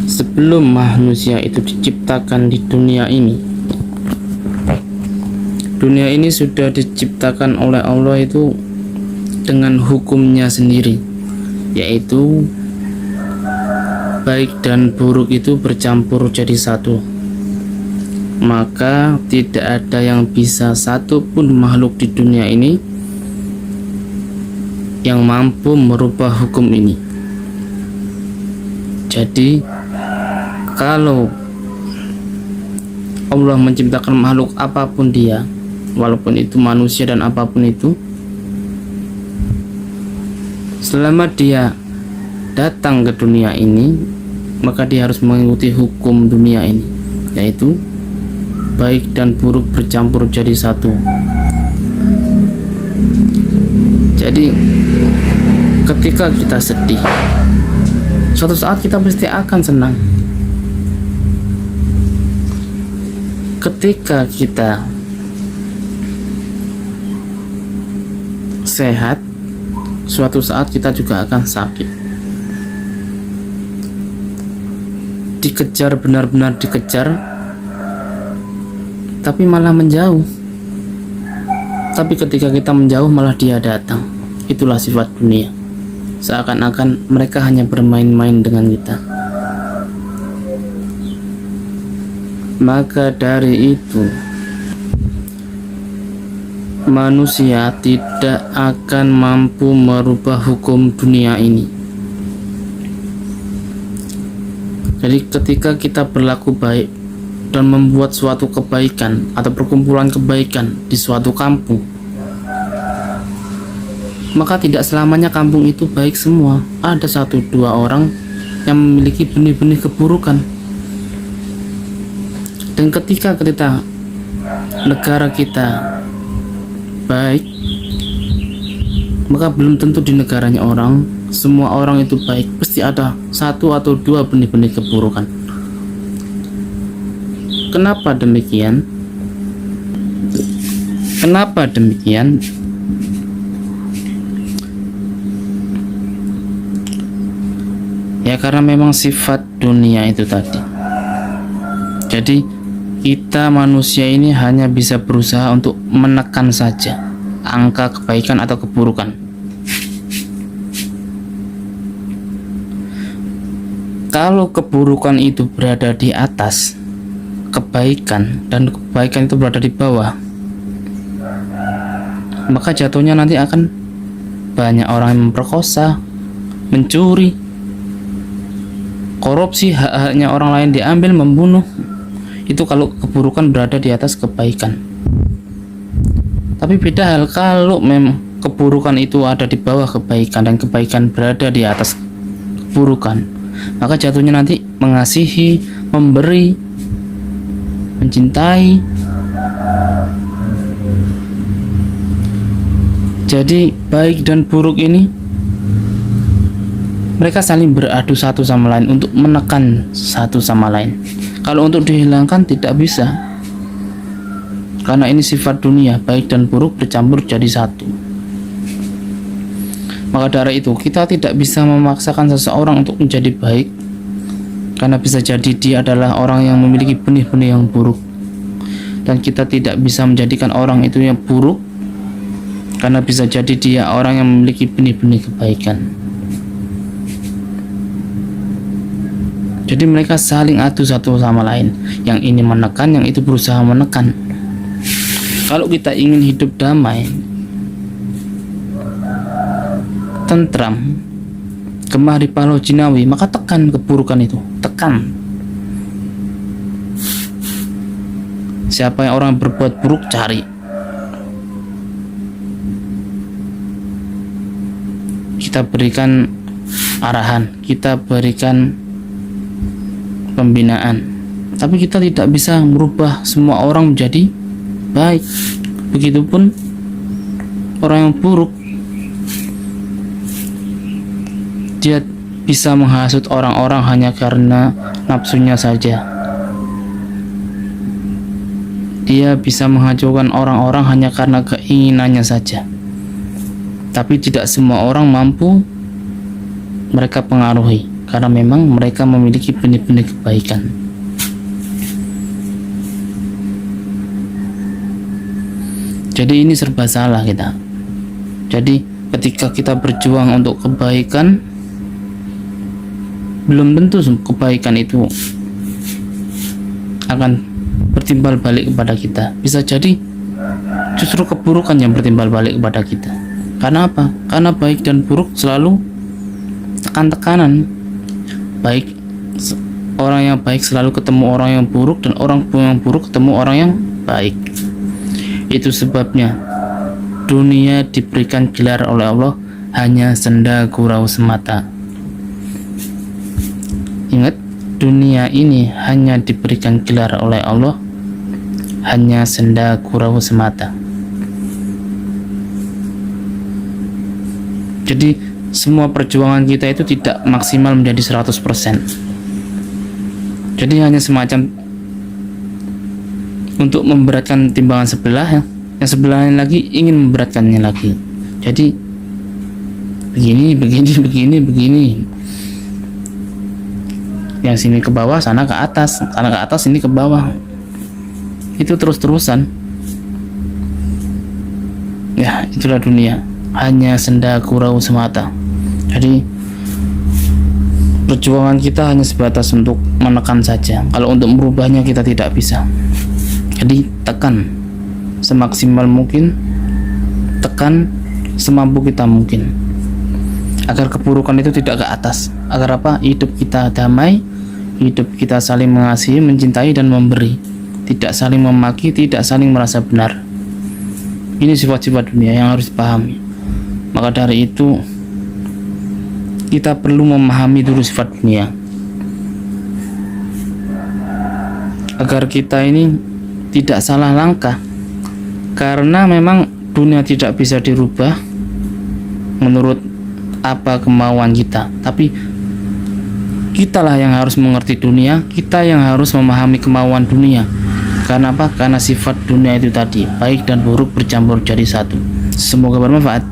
Sebelum manusia itu diciptakan di dunia ini sudah diciptakan oleh Allah itu dengan hukumnya sendiri, yaitu baik dan buruk itu bercampur jadi satu. Maka tidak ada yang bisa satupun makhluk di dunia ini yang mampu merubah hukum ini. Jadi kalau Allah menciptakan makhluk apapun dia, walaupun itu manusia dan apapun itu, selama dia datang ke dunia ini, maka dia harus mengikuti hukum dunia ini, yaitu baik dan buruk bercampur jadi satu. Jadi ketika kita sedih, suatu saat kita pasti akan senang. Ketika kita sehat, suatu saat kita juga akan sakit. Dikejar, benar-benar dikejar, tapi malah menjauh. Tapi ketika kita menjauh, malah dia datang. Itulah sifat dunia. Seakan-akan mereka hanya bermain-main dengan kita. Maka dari itu, manusia tidak akan mampu merubah hukum dunia ini. Jadi ketika kita berlaku baik dan membuat suatu kebaikan atau perkumpulan kebaikan di suatu kampung, maka tidak selamanya kampung itu baik semua. Ada 1-2 orang yang memiliki benih-benih keburukan. Dan ketika negara kita baik, maka belum tentu di negaranya semua orang itu baik. Pasti ada 1 atau 2 benih-benih keburukan. Kenapa demikian? Kenapa demikian? Ya karena memang sifat dunia itu tadi. Jadi kita manusia ini hanya bisa berusaha untuk menekan saja angka kebaikan atau keburukan. Kalau keburukan itu berada di atas kebaikan dan kebaikan itu berada di bawah, maka jatuhnya nanti akan banyak orang yang memperkosa, mencuri, korupsi, hak-haknya orang lain diambil, membunuh. Itu kalau keburukan berada di atas kebaikan. Tapi beda hal kalau memang keburukan itu ada di bawah kebaikan dan kebaikan berada di atas keburukan, maka jatuhnya nanti mengasihi, memberi, mencintai. Jadi baik dan buruk ini mereka saling beradu satu sama lain untuk menekan satu sama lain. Kalau untuk dihilangkan tidak bisa, karena ini sifat dunia, baik dan buruk bercampur jadi satu. Maka dari itu kita tidak bisa memaksakan seseorang untuk menjadi baik, karena bisa jadi dia adalah orang yang memiliki benih-benih yang buruk. Dan kita tidak bisa menjadikan orang itu yang buruk, karena bisa jadi dia orang yang memiliki benih-benih kebaikan. Jadi mereka saling adu satu sama lain. Yang ini menekan, yang itu berusaha menekan. Kalau kita ingin hidup damai, tentram, gemah di palau jinawi, maka tekan keburukan itu. Tekan. Siapa yang orang berbuat buruk, cari. Kita berikan arahan, kita berikan pembinaan, tapi kita tidak bisa merubah semua orang menjadi baik. Begitupun orang yang buruk, dia bisa menghasut orang-orang hanya karena nafsunya saja. Dia bisa menghancurkan orang-orang hanya karena keinginannya saja. Tapi tidak semua orang mampu mereka pengaruhi, karena memang mereka memiliki benih-benih kebaikan. Jadi ini serba salah kita. Jadi ketika kita berjuang untuk kebaikan, belum tentu kebaikan itu akan bertimbal balik kepada kita. Bisa jadi justru keburukan yang bertimbal balik kepada kita. Karena apa? Karena baik dan buruk selalu tekan-tekanan. Baik, orang yang baik selalu ketemu orang yang buruk, dan orang yang buruk ketemu orang yang baik. Itu sebabnya dunia diberikan gelar oleh Allah hanya senda gurau semata. Ingat, dunia ini hanya diberikan gelar oleh Allah hanya senda gurau semata. Jadi semua perjuangan kita itu tidak maksimal menjadi 100%. Jadi hanya semacam untuk memberatkan timbangan sebelah, yang sebelahnya lagi ingin memberatkannya lagi. Jadi begini. Yang sini ke bawah, sana ke atas, sini ke bawah. Itu terus-terusan. Ya, itulah dunia. Hanya senda gurau semata. Jadi perjuangan kita hanya sebatas untuk menekan saja. Kalau untuk merubahnya kita tidak bisa. Jadi tekan semaksimal mungkin, tekan semampu kita mungkin, agar keburukan itu tidak ke atas. Agar apa? Hidup kita damai, hidup kita saling mengasihi, mencintai dan memberi, tidak saling memaki, tidak saling merasa benar. Ini sifat-sifat dunia yang harus dipahami. Maka dari itu kita perlu memahami dulu sifat dunia, agar kita ini tidak salah langkah. Karena memang dunia tidak bisa dirubah menurut apa kemauan kita, tapi kitalah yang harus mengerti dunia, kita yang harus memahami kemauan dunia. Karena apa? Karena sifat dunia itu tadi, baik dan buruk bercampur jadi satu. Semoga bermanfaat.